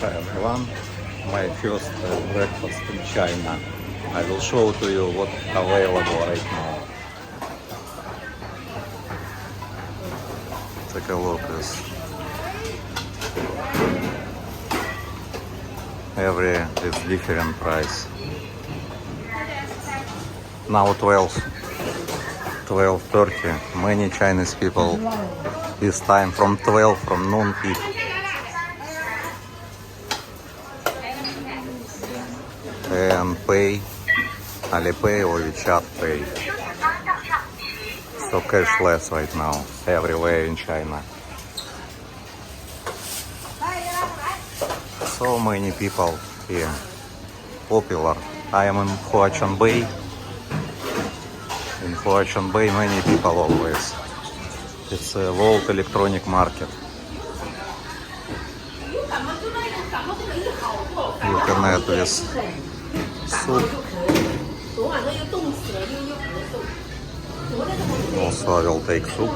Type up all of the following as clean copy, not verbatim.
everyone, my first breakfast in China. I will show to you what available right now. Take a look at this. Every is different price. Now 12:30. Many Chinese people this time from 12 from noon eat. And pay Alipay or WeChat Pay. So cashless right now everywhere in China. So many people here. Popular. I am in Huaqian Bay. In Huaqian Bay many people always. It's a World Electronic Market. You can add this soup. Also I will take soup.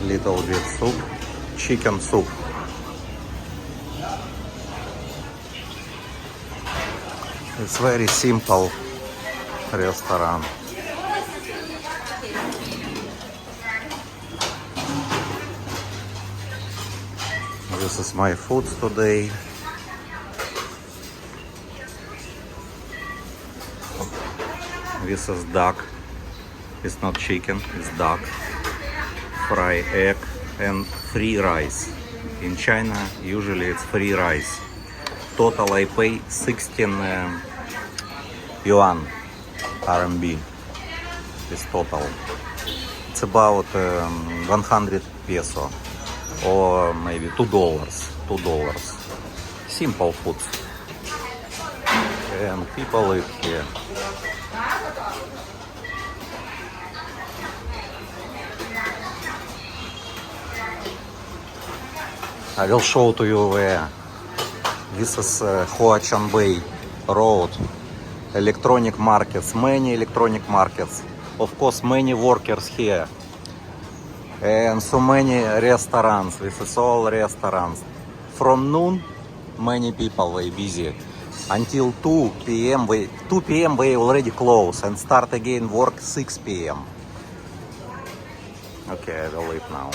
Little bit soup, chicken soup. It's very simple restaurant. This is my food today. This is duck. It's not chicken, it's duck. Fry egg and free rice. In China usually it's free rice. Total I pay 16 yuan RMB. It's total. It's about 100 peso or maybe $2. Simple food. And people live here. I will show to you where. This is Huaqian Bay Road. Electronic markets, many electronic markets. Of course, many workers here. And so many restaurants. This is all restaurants. From noon, many people were busy. Until 2 p.m. 2 p.m. they already close and start again work 6 p.m. Okay, I will leave now.